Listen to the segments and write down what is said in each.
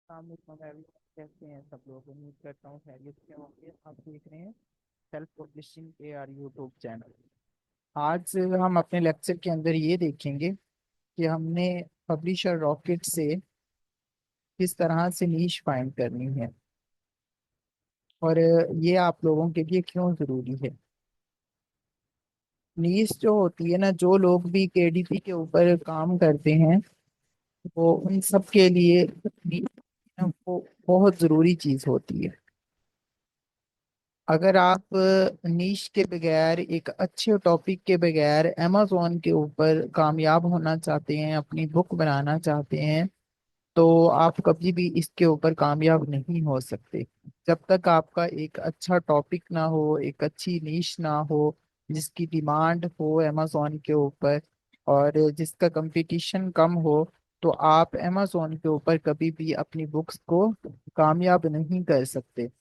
कैसे हैं सब लोग। उम्मीद करता हूँ खैरियत से होंगे। आप देख रहे हैं सेल्फ पब्लिशिंग के आर यूट्यूब चैनल। आज हम अपने लेक्चर के अंदर ये देखेंगे कि हमने पब्लिशर रॉकेट से किस तरह से नीश फाइंड करनी है और ये आप लोगों के लिए क्यों जरूरी है। नीश जो होती है ना, जो लोग भी केडीपी के ऊपर काम करते हैं वो उन सब के लिए वो बहुत जरूरी चीज होती है। अगर आप नीश के बगैर, एक अच्छे टॉपिक के बगैर amazon के ऊपर कामयाब होना चाहते हैं, अपनी बुक बनाना चाहते हैं, तो आप कभी भी इसके ऊपर कामयाब नहीं हो सकते। जब तक आपका एक अच्छा टॉपिक ना हो, एक अच्छी नीश ना हो जिसकी डिमांड हो amazon के ऊपर और जिसका कंपटीशन कम हो, तो आप amazon के ऊपर कभी भी अपनी बुक्स को कामयाब नहीं कर सकते।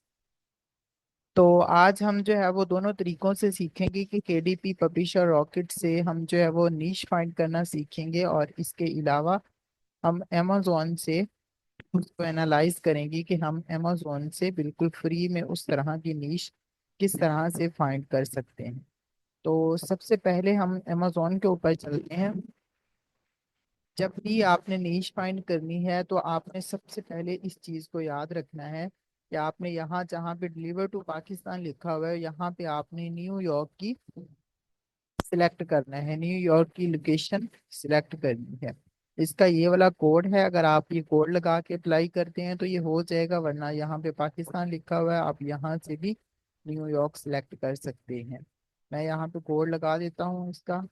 तो आज हम जो है वो दोनों तरीकों से सीखेंगे कि केडीपी पब्लिशर रॉकेट से हम जो है वो नीश फाइंड करना सीखेंगे, और इसके अलावा हम अमेजोन से उसको एनालाइज करेंगे कि हम अमेजोन से बिल्कुल फ्री में उस तरह की नीश किस तरह से फाइंड कर सकते हैं। तो सबसे पहले हम अमेजोन के ऊपर चलते हैं। जब भी आपने नीश फाइंड करनी है तो आपने सबसे पहले इस चीज को याद रखना है कि आपने यहाँ जहाँ पे डिलीवर टू पाकिस्तान लिखा हुआ है, यहाँ पे आपने न्यूयॉर्क की सिलेक्ट करना है, न्यूयॉर्क की लोकेशन सिलेक्ट करनी है। इसका ये वाला कोड है, अगर आप ये कोड लगा के अप्लाई करते हैं तो ये हो जाएगा, वरना यहाँ पे पाकिस्तान लिखा हुआ है, आप यहाँ से भी न्यूयॉर्क सिलेक्ट कर सकते हैं। मैं यहाँ पे कोड लगा देता हूँ इसका,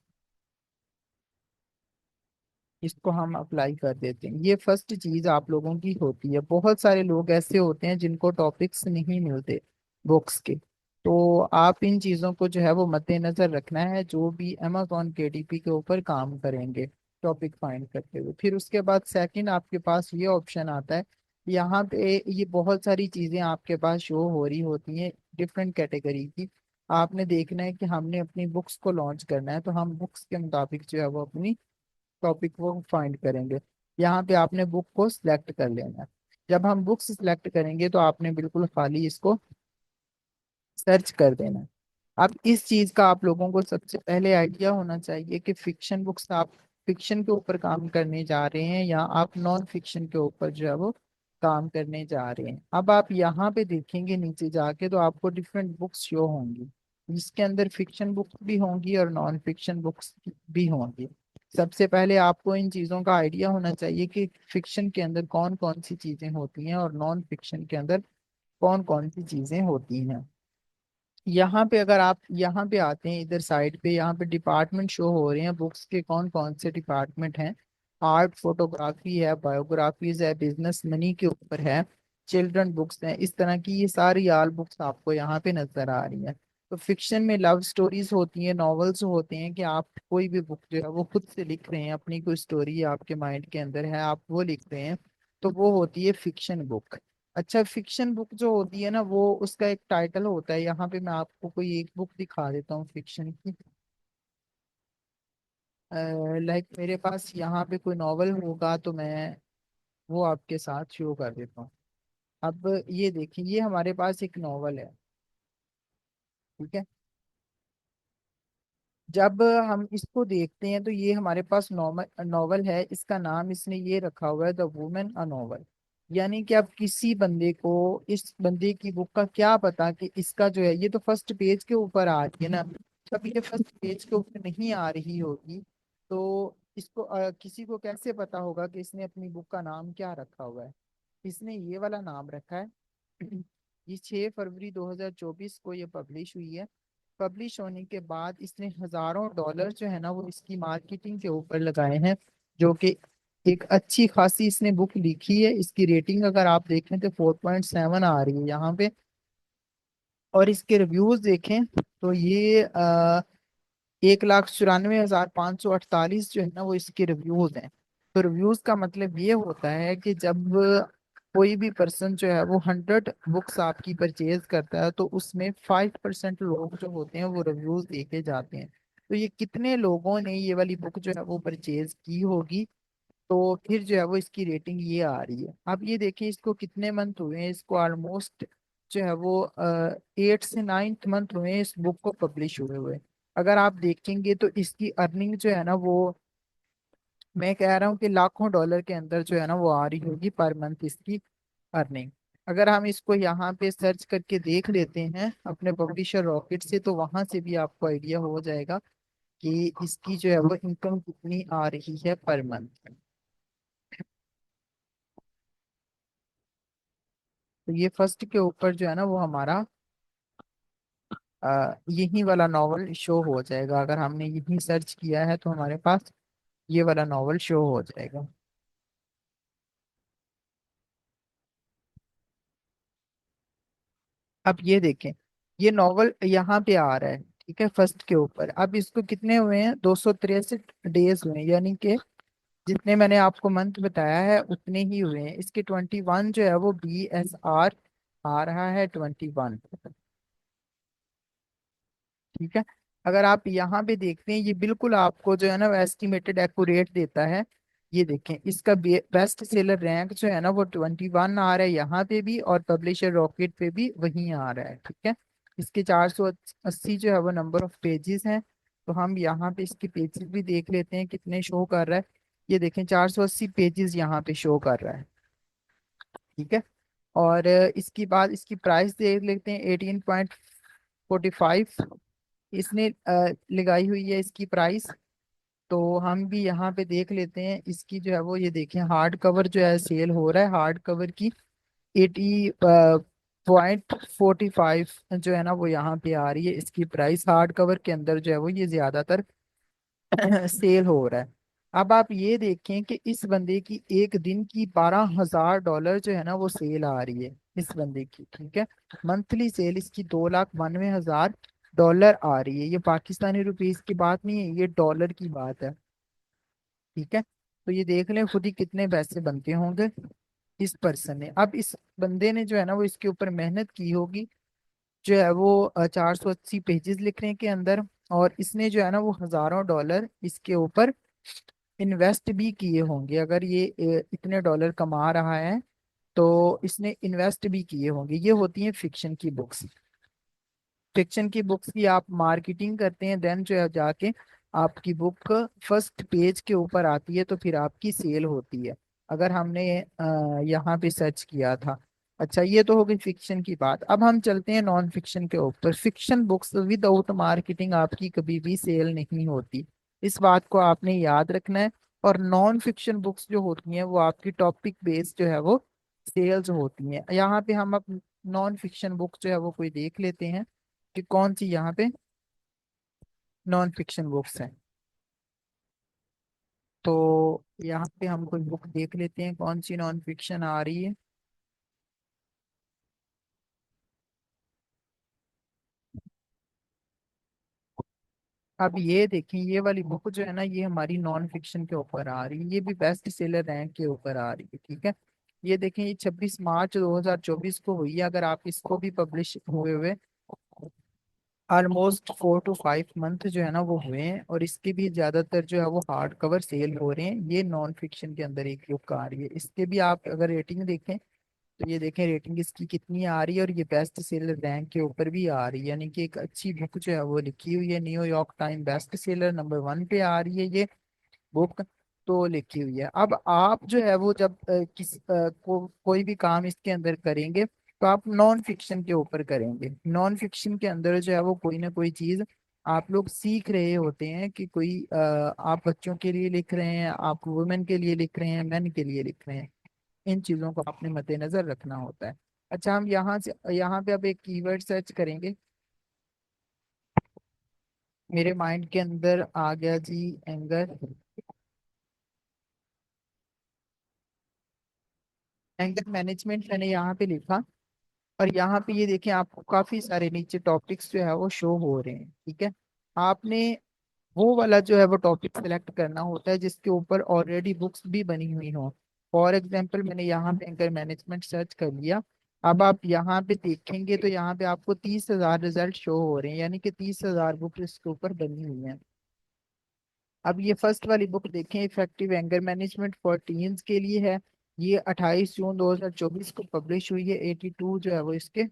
इसको हम अप्लाई कर देते हैं। ये फर्स्ट चीज आप लोगों की होती है। बहुत सारे लोग ऐसे होते हैं जिनको टॉपिक्स नहीं मिलते बुक्स के, तो आप इन चीजों को जो है वो मद्देनजर रखना है जो भी अमेजोन केडीपी के ऊपर काम करेंगे टॉपिक फाइंड करते हुए। फिर उसके बाद सेकंड आपके पास ये ऑप्शन आता है। यहाँ पे ये बहुत सारी चीजें आपके पास शो हो रही होती हैं डिफरेंट कैटेगरी की। आपने देखना है कि हमने अपनी बुक्स को लॉन्च करना है, तो हम बुक्स के मुताबिक जो है वो अपनी टॉपिक को फाइंड करेंगे। यहाँ पे आपने बुक को सिलेक्ट कर लेना है। जब हम बुक्स सिलेक्ट करेंगे तो आपने बिल्कुल खाली इसको सर्च कर देना है। अब इस चीज का आप लोगों को सबसे पहले आइडिया होना चाहिए कि फिक्शन बुक्स, आप फिक्शन के ऊपर काम करने जा रहे हैं या आप नॉन फिक्शन के ऊपर जो है वो काम करने जा रहे हैं। अब आप यहाँ पे देखेंगे नीचे जाके तो आपको डिफरेंट बुक्स शो होंगी, जिसके अंदर फिक्शन बुक्स भी होंगी और नॉन फिक्शन बुक्स भी होंगी। सबसे पहले आपको इन चीजों का आइडिया होना चाहिए कि फिक्शन के अंदर कौन कौन सी चीजें होती हैं और नॉन फिक्शन के अंदर कौन कौन सी चीजें होती हैं। यहाँ पे अगर आप यहाँ पे आते हैं इधर साइड पे, यहाँ पे डिपार्टमेंट शो हो रहे हैं बुक्स के, कौन कौन से डिपार्टमेंट हैं। आर्ट, फोटोग्राफी है, बायोग्राफीज है, बिजनेस मनी के ऊपर है, चिल्ड्रन बुक्स हैं। इस तरह की ये सारी आल बुक्स आपको यहाँ पे नजर आ रही हैं। तो फिक्शन में लव स्टोरीज होती हैं, नॉवेल्स होते हैं कि आप कोई भी बुक जो है वो खुद से लिख रहे हैं, अपनी कोई स्टोरी आपके माइंड के अंदर है आप वो लिख रहे हैं, तो वो होती है फिक्शन बुक। अच्छा, फिक्शन बुक जो होती है ना वो उसका एक टाइटल होता है। यहाँ पे मैं आपको कोई एक बुक दिखा देता हूँ फिक्शन की। लाइक मेरे पास यहाँ पे कोई नॉवल होगा तो मैं वो आपके साथ शो कर देता हूँ। अब ये देखिए, ये हमारे पास एक नॉवल है, ठीक है। जब हम इसको देखते हैं तो ये हमारे पास नॉवल नॉवल है, इसका नाम इसने ये रखा हुआ है द वुमेन अ नॉवल। यानी कि अब किसी बंदे को इस बंदे की बुक का क्या पता कि इसका जो है, ये तो फर्स्ट पेज के ऊपर आ रही है ना, जब ये फर्स्ट पेज के ऊपर नहीं आ रही होगी तो इसको किसी को कैसे पता होगा कि इसने अपनी बुक का नाम क्या रखा हुआ है। इसने ये वाला नाम रखा है। ये 6 फरवरी 2024 को ये पब्लिश हुई है। पब्लिश होने के बाद इसने हजारों डॉलर जो है ना वो इसकी मार्केटिंग के ऊपर लगाए हैं, जो कि एक अच्छी खासी इसने बुक लिखी है। इसकी रेटिंग अगर आप देखें तो 4.7 आ रही है यहाँ पे। और इसके रिव्यूज देखें तो ये 1,94,548 जो है ना वो इसके रिव्यूज हैं। तो रिव्यूज का मतलब ये होता है कि जब कोई भी पर्सन जो है वो 100 बुक्स आपकी परचेज करता है तो उसमें 5% लोग जो होते हैं वो रिव्यूज देके जाते हैं। तो ये कितने लोगों ने ये वाली बुक जो है वो परचेज की होगी, तो फिर जो है वो इसकी रेटिंग ये आ रही है। अब ये देखिए इसको कितने मंथ हुए हैं, इसको ऑलमोस्ट जो है वो 8 से 9 मंथ हुए हैं इस बुक को पब्लिश हुए हुए। अगर आप देखेंगे तो इसकी अर्निंग जो है ना वो, मैं कह रहा हूँ कि लाखों डॉलर के अंदर जो है ना वो आ रही होगी पर मंथ इसकी अर्निंग। अगर हम इसको यहाँ पे सर्च करके देख लेते हैं अपने पब्लिशर रॉकेट से, तो वहां से भी आपको आइडिया हो जाएगा कि इसकी जो है वो इनकम कितनी आ रही है पर मंथ। तो ये फर्स्ट के ऊपर जो है ना वो हमारा यही वाला नॉवल शो हो जाएगा। अगर हमने यही सर्च किया है तो हमारे पास ये वाला नॉवल शो हो जाएगा। अब ये देखें, ये नॉवल यहाँ पे आ रहा है, ठीक है, फर्स्ट के ऊपर। अब इसको कितने हुए हैं, 263 डेज हुए हैं, यानी कि जितने मैंने आपको मंथ बताया है उतने ही हुए हैं। इसके 21 जो है वो BSR आ रहा है, 21। ठीक है। अगर आप यहाँ पे देखते हैं, ये बिल्कुल आपको जो है ना एस्टिमेटेड एक्यूरेट देता है। ये देखें इसका बेस्ट सेलर रैंक जो है ना वो 21 आ रहा है यहाँ पे भी, और पब्लिशर रॉकेट पे भी वही आ रहा है। ठीक है। इसके 480 जो है वो नंबर ऑफ पेजेस हैं। तो हम यहाँ पे इसके पेजेस भी देख लेते हैं कितने शो कर रहा है। ये देखें 480 पेजेस यहाँ पे शो कर रहा है। ठीक है। और इसकी बाद इसकी प्राइस देख लेते हैं, 18.45 इसने लगाई हुई है इसकी प्राइस। तो हम भी यहाँ पे देख लेते हैं इसकी जो है वो, ये देखें हार्ड कवर जो है सेल हो रहा है, हार्ड कवर की 80.45 जो है ना वो यहाँ पे आ रही है इसकी प्राइस। हार्ड कवर के अंदर जो है वो ये ज्यादातर सेल हो रहा है। अब आप ये देखें कि इस बंदे की एक दिन की $12,000 जो है ना वो सेल आ रही है इस बंदे की। ठीक है। मंथली सेल इसकी 2,92,000 आ रही है। ये पाकिस्तानी रुपीस की बात नहीं है, ये डॉलर की बात है। ठीक है। तो ये देख लें खुद ही कितने पैसे बनते होंगे इस पर्सन ने। अब इस बंदे ने जो है ना वो इसके ऊपर मेहनत की होगी, जो है वो 480 पेजेस लिखने के अंदर। और इसने जो है ना वो हजारों डॉलर इसके ऊपर इन्वेस्ट भी किए होंगे। अगर ये इतने डॉलर कमा रहा है तो इसने इन्वेस्ट भी किए होंगे। ये होती है फिक्शन की बुक्स। फिक्शन की बुक्स की आप मार्केटिंग करते हैं, देन जो है जाके आपकी बुक फर्स्ट पेज के ऊपर आती है, तो फिर आपकी सेल होती है। अगर हमने यहाँ पे सर्च किया था। अच्छा, ये तो हो गई फिक्शन की बात। अब हम चलते हैं नॉन फिक्शन के ऊपर। फिक्शन बुक्स विदाउट मार्केटिंग आपकी कभी भी सेल नहीं होती, इस बात को आपने याद रखना है। और नॉन फिक्शन बुक्स जो होती हैं वो आपकी टॉपिक बेस्ड जो है वो सेल्स होती हैं। यहाँ पे हम अब नॉन फिक्शन बुक जो है वो कोई देख लेते हैं कि कौन सी यहाँ पे नॉन फिक्शन बुक्स हैं। तो यहाँ पे हम कोई बुक देख लेते हैं कौन सी नॉन फिक्शन आ रही है। अब ये देखें, ये वाली बुक जो है ना ये हमारी नॉन फिक्शन के ऊपर आ रही है, ये भी बेस्ट सेलर रैंक के ऊपर आ रही है। ठीक है। ये देखें, ये 26 मार्च 2024 को हुई है। अगर आप इसको भी पब्लिश हुए हुए ऑलमोस्ट 4 to 5 मंथ जो है ना वो हुए हैं, और इसके भी ज्यादातर जो है वो हार्ड कवर सेल हो रहे हैं। ये नॉन फिक्शन के अंदर एक बुक आ रही है। इसके भी आप अगर रेटिंग देखें तो ये देखें रेटिंग इसकी कितनी आ रही है, और ये बेस्ट सेलर रैंक के ऊपर भी आ रही है। यानी कि एक अच्छी बुक जो है वो लिखी हुई है। New York time best seller number 1 पे आ रही है ये बुक, तो लिखी हुई है। अब आप जो है वो जब कोई भी काम इसके अंदर करेंगे तो आप नॉन फिक्शन के ऊपर करेंगे। नॉन फिक्शन के अंदर जो है वो कोई ना कोई चीज आप लोग सीख रहे होते हैं कि कोई आप बच्चों के लिए लिख रहे हैं, आप वुमेन के लिए लिख रहे हैं, मेन के लिए लिख रहे हैं। इन चीजों को आपने मद्देनजर रखना होता है। अच्छा, हम यहाँ से यहाँ पे अब एक कीवर्ड सर्च करेंगे। मेरे माइंड के अंदर आ गया जी, एंगर। एंगर मैनेजमेंट मैंने यहाँ पे लिखा, और यहाँ पे ये देखें आपको काफी सारे नीचे टॉपिक्स जो है वो शो हो रहे हैं। ठीक है। आपने वो वाला जो है वो टॉपिक सिलेक्ट करना होता है जिसके ऊपर ऑलरेडी बुक्स भी बनी हुई हो। फॉर एग्जाम्पल मैंने यहाँ पे एंकर मैनेजमेंट सर्च कर लिया। अब आप यहाँ पे देखेंगे तो यहाँ पे आपको 30,000 रिजल्ट शो हो रहे हैं, यानी कि 30,000 बुक इसके ऊपर बनी हुई हैं। अब ये फर्स्ट वाली बुक देखें, effective anger management for teens के लिए है। ये 28 जून 2024 को पब्लिश हुई है। 82 जो है वो इसके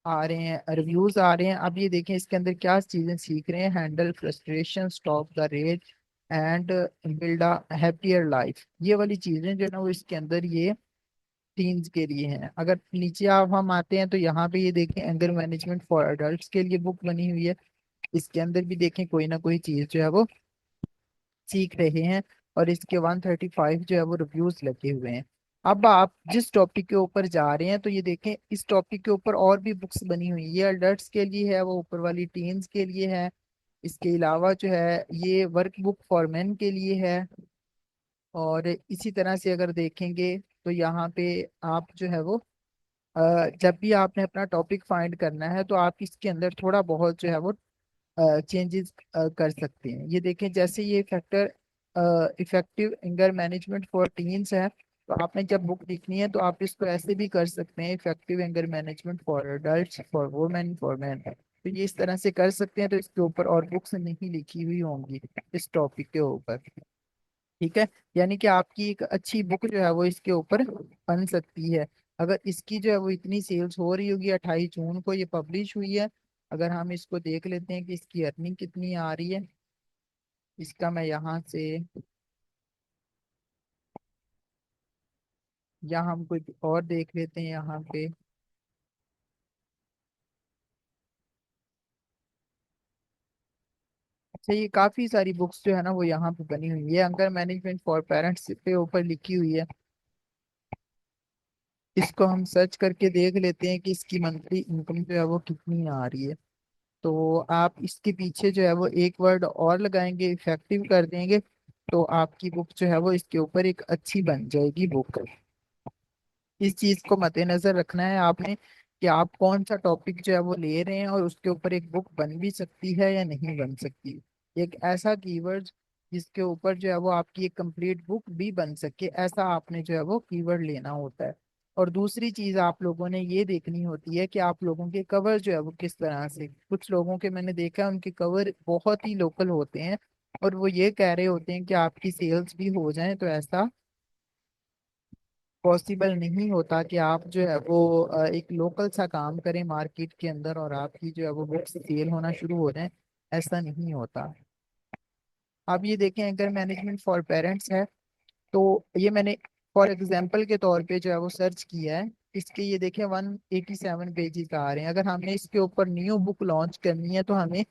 आ रहे हैं, रिव्यूज आ रहे हैं। अब ये देखें इसके अंदर क्या चीजें सीख रहे हैं। Handle frustration, stop the rage and build a happier life. ये वाली चीजें जो है ना वो इसके अंदर ये टीन्स के लिए हैं। अगर नीचे आप हम आते हैं तो यहाँ पे ये देखें एंगर मैनेजमेंट फॉर अडल्ट्स के लिए बुक बनी हुई है। इसके अंदर भी देखें कोई ना कोई चीज जो है वो सीख रहे हैं। और इसके 135 जो है वो रिव्यूज लगे हुए हैं। अब आप जिस टॉपिक के ऊपर जा रहे हैं तो ये देखें इस टॉपिक के ऊपर और भी बुक्स बनी हुई हैं। ये अडल्ट्स के लिए है, वो ऊपर वाली टीन्स के लिए है। इसके अलावा जो है ये वर्क बुक फॉर मेन के लिए है। और इसी तरह से अगर देखेंगे तो यहाँ पे आप जो है वो जब भी आपने अपना टॉपिक फाइंड करना है तो आप इसके अंदर थोड़ा बहुत जो है वो चेंजेस कर सकते हैं। ये देखें जैसे ये factor effective anger management for teens है, तो आपने जब बुक लिखनी है तो आप इसको ऐसे भी कर सकते हैं, effective anger management for adults, for women, for man. तो ये इस तरह से कर सकते हैं। तो इसके ऊपर और बुक्स नहीं लिखी हुई होंगी इस टॉपिक के ऊपर। ठीक है, यानी कि आपकी एक अच्छी बुक जो है वो इसके ऊपर बन सकती है। अगर इसकी जो है वो इतनी सेल्स हो रही होगी, 28 जून को ये पब्लिश हुई है। अगर हम इसको देख लेते हैं कि इसकी अर्निंग कितनी आ रही है, इसका मैं यहाँ से, या हम कोई और देख लेते हैं यहाँ पे। अच्छा, ये काफी सारी बुक्स जो है ना वो यहाँ पे बनी हुई है। अंगर मैनेजमेंट फॉर पेरेंट्स पे ऊपर लिखी हुई है। इसको हम सर्च करके देख लेते हैं कि इसकी मंथली इनकम जो है वो कितनी आ रही है। तो आप इसके पीछे जो है वो एक वर्ड और लगाएंगे, इफेक्टिव कर देंगे, तो आपकी बुक जो है वो इसके ऊपर एक अच्छी बन जाएगी बुक। इस चीज को मद्देनजर रखना है आपने कि आप कौन सा टॉपिक जो है वो ले रहे हैं और उसके ऊपर एक बुक बन भी सकती है या नहीं बन सकती। एक ऐसा कीवर्ड जिसके ऊपर जो है वो आपकी एक कंप्लीट बुक भी बन सके, ऐसा आपने जो है वो कीवर्ड लेना होता है। और दूसरी चीज आप लोगों ने ये देखनी होती है कि आप लोगों के कवर जो है वो किस तरह से, कुछ लोगों के मैंने देखा है उनके कवर बहुत ही लोकल होते हैं और वो ये कह रहे होते हैं कि आपकी सेल्स भी हो जाए, तो ऐसा पॉसिबल नहीं होता कि आप जो है वो एक लोकल सा काम करें मार्केट के अंदर और आपकी जो है वो बुक्स सेल होना शुरू हो जाए। ऐसा नहीं होता। आप ये देखें अगर मैनेजमेंट फॉर पेरेंट्स है, तो ये मैंने फॉर एग्जांपल के तौर पे जो है वो सर्च किया है। इसके ये देखें 187 पेजेस आ रहे हैं। अगर हमने इसके ऊपर न्यू बुक लॉन्च करनी है तो हमें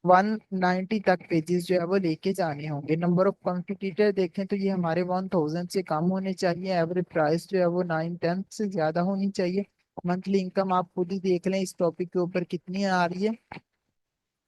190 तक पेजेस जो है वो लेके जाने होंगे। नंबर ऑफ कॉम्पिटिटर देखें तो ये हमारे 1000 से कम होने चाहिए। एवरेज प्राइस जो है वो 910 से ज्यादा होनी चाहिए। मंथली इनकम आप खुद ही देख लें इस टॉपिक के ऊपर कितनी आ रही है।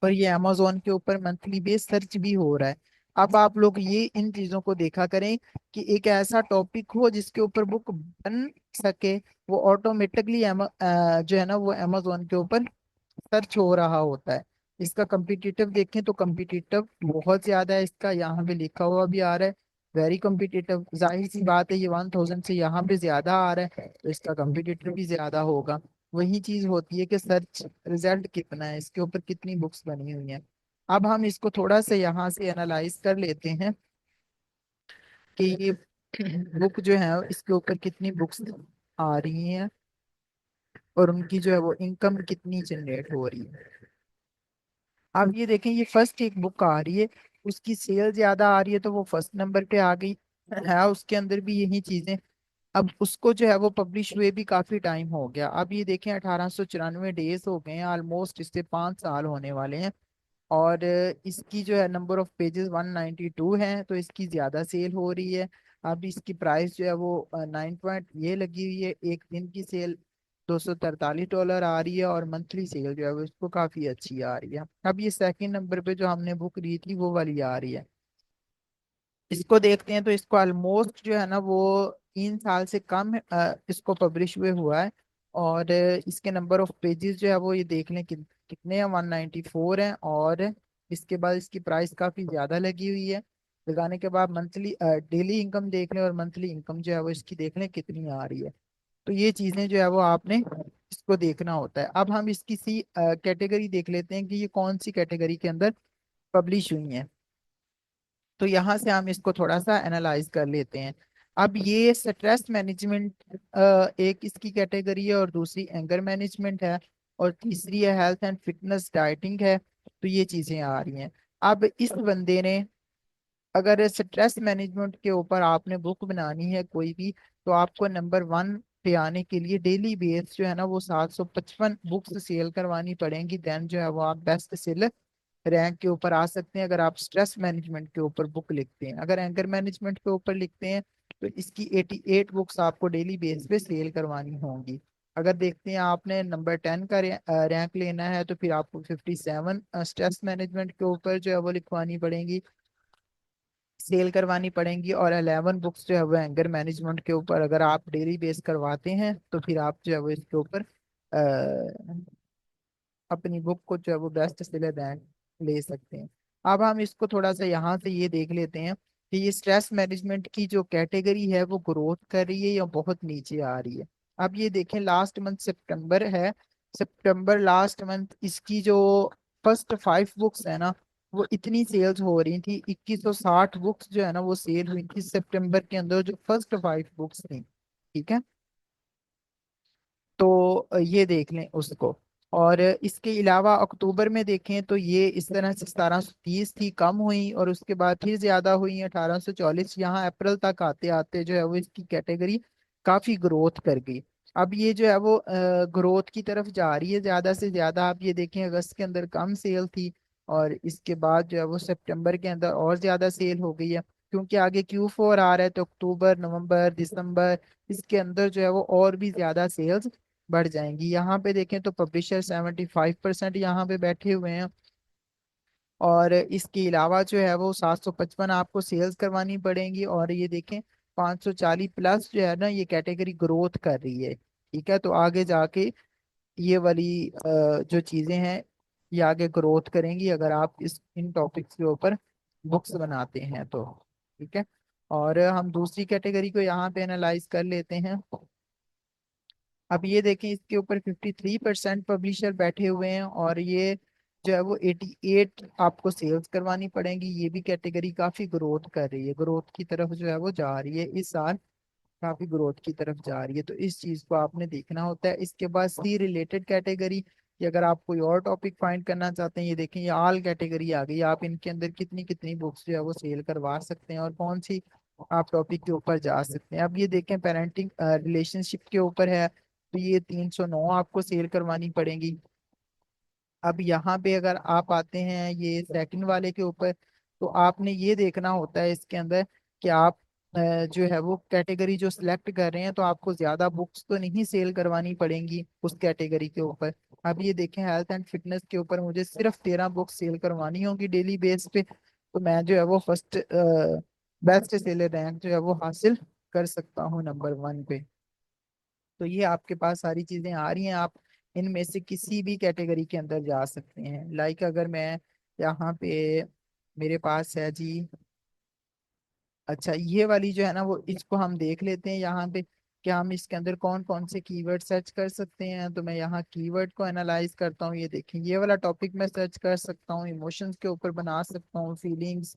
पर ये अमेजोन के ऊपर मंथली बेस सर्च भी हो रहा है। अब आप लोग ये इन चीजों को देखा करें कि एक ऐसा टॉपिक हो जिसके ऊपर बुक बन सके। वो ऑटोमेटिकली जो है ना वो अमेजोन के ऊपर सर्च हो रहा होता है। इसका कम्पिटिटिव देखें तो कम्पिटिटिव बहुत ज्यादा है। इसका यहाँ पे लिखा हुआ भी आ रहा है, वेरी कम्पिटिटिव। जाहिर सी बात है ये 1000 से यहाँ पे ज्यादा आ रहा है तो इसका कम्पिटिटिव भी ज्यादा होगा। वही चीज होती है कि सर्च रिजल्ट कितना है, इसके ऊपर कितनी बुक्स बनी हुई हैं। अब हम इसको थोड़ा सा यहाँ से एनालाइज कर लेते हैं कि ये बुक जो है इसके ऊपर कितनी बुक्स आ रही हैं और उनकी जो है वो इनकम कितनी जनरेट हो रही है। अब ये देखें ये फर्स्ट एक बुक आ रही है, उसकी सेल ज्यादा आ रही है तो वो फर्स्ट नंबर पे आ गई है। उसके अंदर भी यही चीजें। अब उसको जो है वो पब्लिश हुए भी काफी टाइम हो गया। अब ये देखें 1894 डेज हो गए हैं, ऑलमोस्ट इससे 5 साल होने वाले हैं। और इसकी जो है नंबर ऑफ पेजेस 192 है, तो इसकी ज्यादा सेल हो रही है। अब इसकी प्राइस जो है वो 9 पॉइंट ये लगी हुई है। एक दिन की सेल $243 आ रही है और मंथली सेल जो है वो इसको काफी अच्छी आ रही है। अब ये सेकंड नंबर पे जो हमने बुक ली थी वो वाली आ रही है। इसको देखते हैं तो इसको ऑलमोस्ट जो है ना वो 3 साल से कम इसको पब्लिश हुए हुआ है। और इसके नंबर ऑफ पेजेस जो है वो ये देख लें कितने हैं, 194 हैं। और इसके बाद इसकी प्राइस काफी ज्यादा लगी हुई है। लगाने के बाद मंथली डेली इनकम देख लें और मंथली इनकम जो है वो इसकी देख लें कितनी आ रही है। तो ये चीजें जो है वो आपने इसको देखना होता है। अब हम इसकी सी कैटेगरी देख लेते हैं कि ये कौन सी कैटेगरी के अंदर पब्लिश हुई है। तो यहाँ से हम इसको थोड़ा सा एनालाइज कर लेते हैं। अब ये स्ट्रेस मैनेजमेंट एक इसकी कैटेगरी है, और दूसरी एंगर मैनेजमेंट है, और तीसरी है हेल्थ एंड फिटनेस डाइटिंग है। तो ये चीजें आ रही हैं। अब इस बंदे ने, अगर स्ट्रेस मैनेजमेंट के ऊपर आपने बुक बनानी है कोई भी, तो आपको नंबर 1 पे आने के लिए डेली बेस जो है ना वो 755 बुक्स सेल करवानी पड़ेंगी। देन जो है वो आप बेस्ट सेलर रैंक के ऊपर आ सकते हैं, अगर आप स्ट्रेस मैनेजमेंट के ऊपर बुक लिखते हैं। अगर एंगर मैनेजमेंट के ऊपर लिखते हैं तो इसकी 88 बुक्स आपको डेली बेस पे सेल करवानी होंगी। अगर देखते हैं आपने नंबर 10 का रैंक लेना है, तो फिर आपको 57 स्ट्रेस मैनेजमेंट के ऊपर जो है वो लिखवानी पड़ेंगी, सेल करवानी पड़ेंगी। और 11 बुक्स जो है वो एंगर मैनेजमेंट के ऊपर अगर आप डेली बेस करवाते हैं, तो फिर आप जो है वो इसके ऊपर अपनी बुक को जो है वो बेस्ट सेलर रैंक ले सकते हैं। अब हम इसको थोड़ा सा यहाँ से ये देख लेते हैं कि ये स्ट्रेस मैनेजमेंट की जो कैटेगरी है वो ग्रोथ कर रही है या बहुत नीचे आ रही है। अब ये देखें, लास्ट मंथ सितंबर है, सितंबर लास्ट मंथ इसकी जो फर्स्ट 5 बुक्स है ना, वो इतनी सेल्स हो रही थी, 2160 बुक्स जो है ना वो सेल हुई थी सितंबर के अंदर, जो फर्स्ट 5 बुक्स थी। ठीक है, तो ये देख लें उसको। और इसके अलावा अक्टूबर में देखें तो ये इस तरह से 1730 थी, कम हुई, और उसके बाद फिर ज्यादा हुई 1840। यहाँ अप्रैल तक आते आते जो है वो इसकी कैटेगरी काफी ग्रोथ कर गई। अब ये जो है वो ग्रोथ की तरफ जा रही है ज्यादा से ज्यादा। आप ये देखें, अगस्त के अंदर कम सेल थी, और इसके बाद जो है वो सितंबर के अंदर और ज्यादा सेल हो गई है, क्योंकि आगे Q4 आ रहा है। तो अक्टूबर, नवंबर, दिसंबर, इसके अंदर जो है वो और भी ज्यादा सेल्स बढ़ जाएंगी। यहाँ पे देखें तो पब्लिशर 75% यहाँ पे बैठे हुए हैं, और इसके अलावा जो है वो 755 आपको सेल्स करवानी पड़ेंगी। और ये देखें 540 प्लस जो है ना ये कैटेगरी ग्रोथ कर रही है। ठीक है, तो आगे जाके ये वाली जो चीजें हैं ये आगे ग्रोथ करेंगी, अगर आप इस इन टॉपिक्स के ऊपर बुक्स बनाते हैं तो। ठीक है, और हम दूसरी कैटेगरी को यहाँ पे एनालाइज कर लेते हैं। अब ये देखें, इसके ऊपर 53% पब्लिशर बैठे हुए हैं, और ये जो है वो 88 आपको सेल्स करवानी पड़ेंगी। ये भी कैटेगरी काफी ग्रोथ कर रही है, ग्रोथ की तरफ जो है वो जा रही है इस साल, काफी ग्रोथ की तरफ जा रही है। तो इस चीज को आपने देखना होता है। इसके बाद सी रिलेटेड कैटेगरी, कि अगर आप कोई और टॉपिक फाइंड करना चाहते हैं, ये देखें ये ऑल कैटेगरी आ गई। आप इनके अंदर कितनी कितनी बुक्स जो है वो सेल करवा सकते हैं, और कौन सी आप टॉपिक के ऊपर जा सकते हैं। अब ये देखें, पेरेंटिंग रिलेशनशिप के ऊपर है, तो ये 309 आपको सेल करवानी पड़ेंगी। अब यहाँ पे अगर आप आते हैं ये सेकंड वाले के ऊपर, तो आपने ये देखना होता है इसके अंदर कि आप जो है वो कैटेगरी जो सिलेक्ट कर रहे हैं, तो आपको ज्यादा बुक्स तो नहीं सेल करवानी पड़ेंगी उस कैटेगरी के ऊपर। अब ये देखें, हेल्थ एंड फिटनेस के ऊपर मुझे सिर्फ 13 बुक्स सेल करवानी होंगी डेली बेस पे, तो मैं जो है वो फर्स्ट बेस्ट सेलर रैंक जो है वो हासिल कर सकता हूँ नंबर 1 पे। तो ये आपके पास सारी चीजें आ रही हैं, आप इनमें से किसी भी कैटेगरी के अंदर जा सकते हैं। लाइक अगर मैं यहाँ पे, मेरे पास है जी, अच्छा ये वाली जो है ना वो इसको हम देख लेते हैं यहाँ पे, कि हम इसके अंदर कौन कौन से कीवर्ड सर्च कर सकते हैं। तो मैं यहाँ कीवर्ड को एनालाइज करता हूँ। ये देखें, ये वाला टॉपिक मैं सर्च कर सकता हूँ, इमोशंस के ऊपर बना सकता हूँ, फीलिंग्स,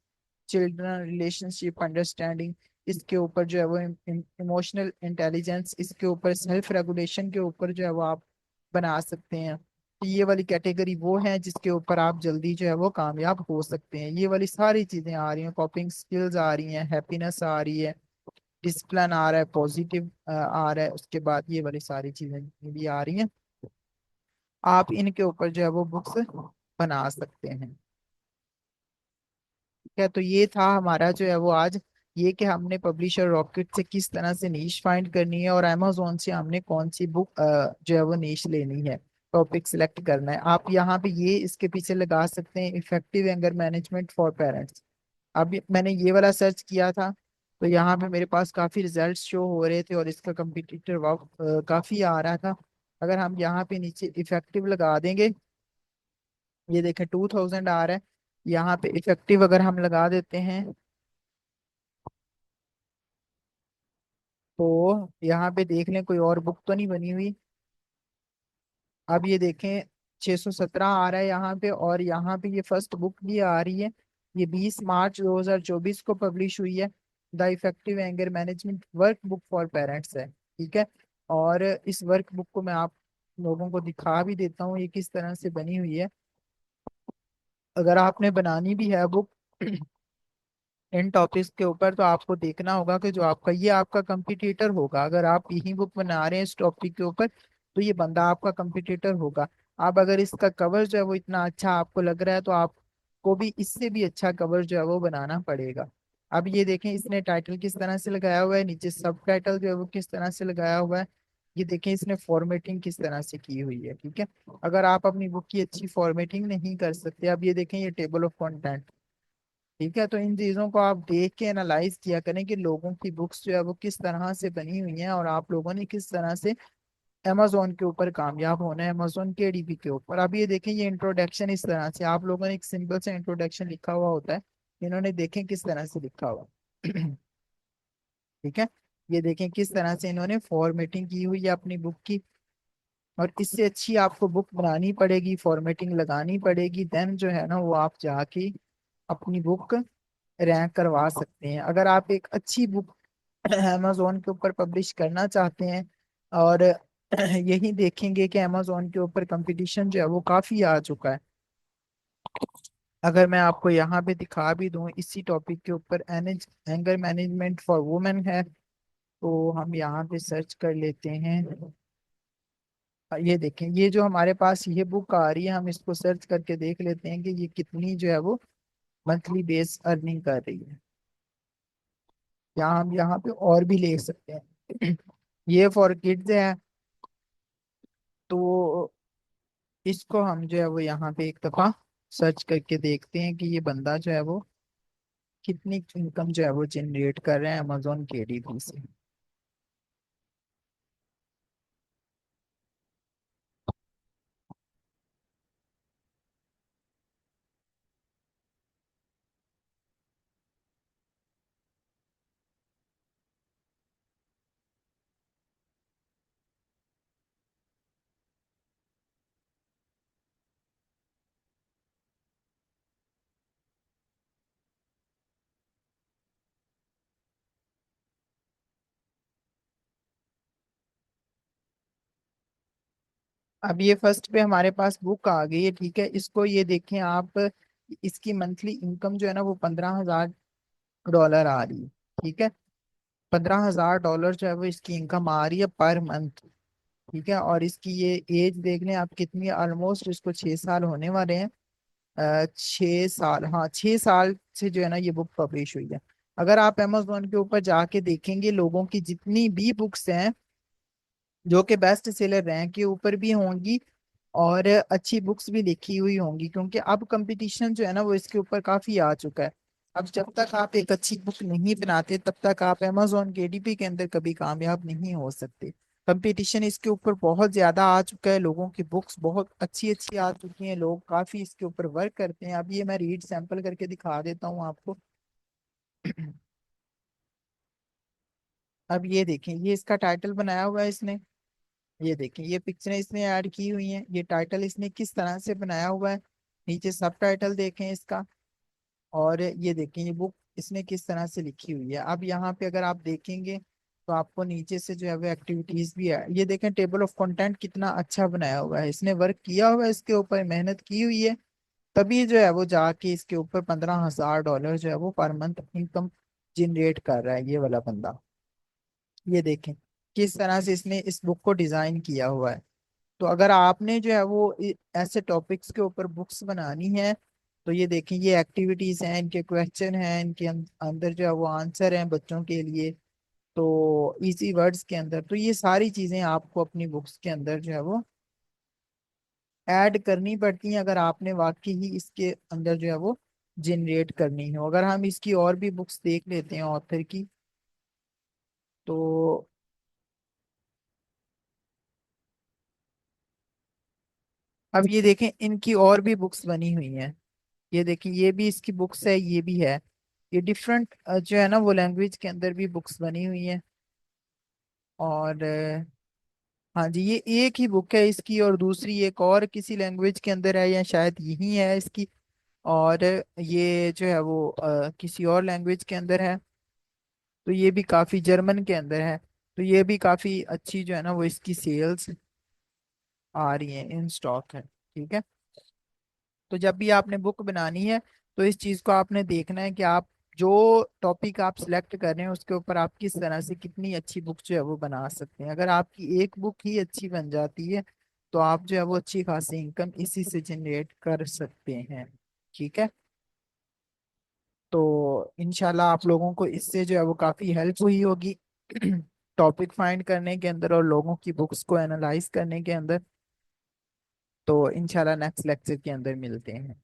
चिल्ड्रन रिलेशनशिप अंडरस्टैंडिंग, इसके ऊपर जो है वो इमोशनल इंटेलिजेंस, इसके ऊपर सेल्फ रेगुलेशन के ऊपर जो है वो आप बना सकते हैं। तो ये वाली कैटेगरी वो है जिसके ऊपर आप जल्दी जो है वो कामयाब हो सकते हैं। ये वाली सारी चीजें आ रही हैं, कॉपिंग स्किल्स आ रही हैं, हैप्पीनेस आ रही है, डिसिप्लिन आ रहा है, पॉजिटिव आ रहा है, उसके बाद ये वाली सारी चीजें भी आ रही हैं। आप इनके ऊपर जो है वो बुक्स बना सकते हैं। ठीक है, तो ये था हमारा जो है वो आज, ये कि हमने पब्लिशर रॉकेट से किस तरह से नीश फाइंड करनी है, और अमेजोन से हमने कौन सी बुक जो है वो नीश लेनी है, टॉपिक सिलेक्ट करना है। आप यहाँ पे ये इसके पीछे लगा सकते हैं, effective anger management for parents. अब मैंने ये वाला सर्च किया था, तो यहाँ पे मेरे पास काफी रिजल्ट्स शो हो रहे थे, और इसका कंपिटिटर काफी आ रहा था। अगर हम यहाँ पे नीचे इफेक्टिव लगा देंगे, ये देखें 2000 आ रहा है। यहाँ पे इफेक्टिव अगर हम लगा देते हैं, तो यहाँ पे देख लें कोई और बुक तो नहीं बनी हुई। अब ये देखें 617 आ रहा है यहाँ पे, और यहाँ पे ये फर्स्ट बुक भी आ रही है। ये 20 मार्च 2024 को पब्लिश हुई है। The effective anger management work book for parents है, ठीक है। और इस वर्क बुक को मैं आप लोगों को दिखा भी देता हूँ ये किस तरह से बनी हुई है। अगर आपने बनानी भी है बुक इन टॉपिक्स के ऊपर, तो आपको देखना होगा कि जो आपका ये आपका कंपटीटर होगा। अगर आप यही बुक बना रहे हैं इस टॉपिक के ऊपर, तो ये बंदा आपका कंपटीटर होगा। आप अगर इसका कवर जो है वो इतना अच्छा आपको लग रहा है, तो आपको भी इससे भी अच्छा कवर जो है वो बनाना पड़ेगा। अब ये देखें इसने टाइटल किस तरह से लगाया हुआ है, नीचे सब टाइटल जो है वो किस तरह से लगाया हुआ है। ये देखें इसने फॉर्मेटिंग किस तरह से की हुई है, ठीक है। अगर आप अपनी बुक की अच्छी फॉर्मेटिंग नहीं कर सकते, अब ये देखें ये टेबल ऑफ कंटेंट, ठीक है। तो इन चीजों को आप देख के एनालाइज किया करें कि लोगों की बुक्स जो है वो किस तरह से बनी हुई हैं, और आप लोगों ने किस तरह से अमेजोन के ऊपर कामयाब होना है, अमेजोन के डीपी के ऊपर। अब ये देखें ये इंट्रोडक्शन इस तरह से आप लोगों ने एक सिंपल से इंट्रोडक्शन लिखा हुआ होता है, इन्होंने देखें किस तरह से लिखा हुआ ठीक है। ये देखें किस तरह से इन्होंने फॉर्मेटिंग की हुई है अपनी बुक की। और इससे अच्छी आपको बुक बनानी पड़ेगी, फॉर्मेटिंग लगानी पड़ेगी, देन जो है ना वो आप जाके अपनी बुक रैंक करवा सकते हैं। अगर आप एक अच्छी बुक अमेजोन के ऊपर पब्लिश करना चाहते हैं, और यही देखेंगे कि अमेजोन के ऊपर कंपटीशन जो है वो काफी आ चुका है। अगर मैं आपको यहाँ पे दिखा भी दूं इसी टॉपिक के ऊपर, एंगर मैनेजमेंट फॉर वुमेन है, तो हम यहाँ पे सर्च कर लेते हैं। ये देखें ये जो हमारे पास ये बुक आ रही है, हम इसको सर्च करके देख लेते हैं कि ये कितनी जो है वो मंथली बेस अर्निंग कर रही है। यहाँ हम यहाँ पे और भी ले सकते हैं ये फॉर किड्स है, तो इसको हम जो है वो यहाँ पे एक दफा सर्च करके देखते हैं कि ये बंदा जो है वो कितनी इनकम जो है वो जनरेट कर रहे हैं अमेजोन केडीपी से। अब ये फर्स्ट पे हमारे पास बुक आ गई है, ठीक है। इसको ये देखें आप, इसकी मंथली इनकम जो है ना वो $15,000 आ रही है, ठीक है। $15,000 जो है वो इसकी इनकम आ रही है पर मंथ, ठीक है। और इसकी ये एज देख लें आप कितनी, ऑलमोस्ट इसको 6 साल होने वाले हैं। 6 साल, हाँ 6 साल से जो है ना ये बुक पब्लिश हुई है। अगर आप अमेजोन के ऊपर जाके देखेंगे लोगों की जितनी भी बुक्स हैं जो कि बेस्ट सेलर रैंक के ऊपर भी होंगी, और अच्छी बुक्स भी लिखी हुई होंगी, क्योंकि अब कंपटीशन जो है ना वो इसके ऊपर काफी आ चुका है। अब जब तक आप एक अच्छी बुक नहीं बनाते, तब तक आप अमेजोन के एडीपी के अंदर कभी कामयाब नहीं हो सकते। कंपटीशन इसके ऊपर बहुत ज्यादा आ चुका है, लोगों की बुक्स बहुत अच्छी अच्छी आ चुकी हैं, लोग काफी इसके ऊपर वर्क करते हैं। अब ये मैं रीड सैंपल करके दिखा देता हूँ आपको अब ये देखें ये इसका टाइटल बनाया हुआ है इसने। ये देखिए ये पिक्चरें इसने ऐड की हुई हैं, ये टाइटल इसने किस तरह से बनाया हुआ है, नीचे सब टाइटल देखें इसका। और ये देखें ये बुक इसने किस तरह से लिखी हुई है। अब यहाँ पे अगर आप देखेंगे तो आपको नीचे से जो है वो एक्टिविटीज भी है। ये देखें टेबल ऑफ कंटेंट कितना अच्छा बनाया हुआ है, इसने वर्क किया हुआ है इसके ऊपर, मेहनत की हुई है, तभी जो है वो जाके इसके ऊपर $15,000 जो है वो पर मंथ इनकम जनरेट कर रहा है ये वाला बंदा। ये देखें किस तरह से इसने इस बुक को डिजाइन किया हुआ है। तो अगर आपने जो है वो ऐसे टॉपिक्स के ऊपर बुक्स बनानी है, तो ये देखें ये एक्टिविटीज हैं, इनके क्वेश्चन हैं, इनके अंदर जो है वो आंसर हैं बच्चों के लिए, तो इजी वर्ड्स के अंदर। तो ये सारी चीजें आपको अपनी बुक्स के अंदर जो है वो ऐड करनी पड़ती हैं, अगर आपने वाकई ही इसके अंदर जो है वो जनरेट करनी हो। अगर हम इसकी और भी बुक्स देख लेते हैं ऑथर की, तो अब ये देखें इनकी और भी बुक्स बनी हुई हैं। ये देखिए ये भी इसकी बुक्स है, ये भी है। ये डिफरेंट जो है ना वो लैंग्वेज के अंदर भी बुक्स बनी हुई हैं। और हाँ जी ये एक ही बुक है इसकी, और दूसरी एक और किसी लैंग्वेज के अंदर है, या शायद यही है इसकी। और ये जो है वो किसी और लैंग्वेज के अंदर है, तो ये भी काफी, जर्मन के अंदर है, तो ये भी काफी अच्छी जो है ना वो इसकी सेल्स आ रही है, इन स्टॉक है। ठीक है। तो जब भी आपने बुक बनानी है तो इस चीज को आपने देखना है कि आप जो टॉपिक आप सिलेक्ट कर रहे हैं उसके ऊपर आप किस तरह से कितनी अच्छी बुक जो है वो बना सकते हैं। अगर आपकी एक बुक ही अच्छी बन जाती है तो आप जो है वो अच्छी खासी इनकम इसी से जनरेट कर सकते हैं। ठीक है। तो इंशाल्लाह आप लोगों को इससे जो है वो काफी हेल्प हुई होगी टॉपिक फाइंड करने के अंदर और लोगों की बुक्स को एनालाइज करने के अंदर। तो इंशाल्लाह नेक्स्ट लेक्चर के अंदर मिलते हैं।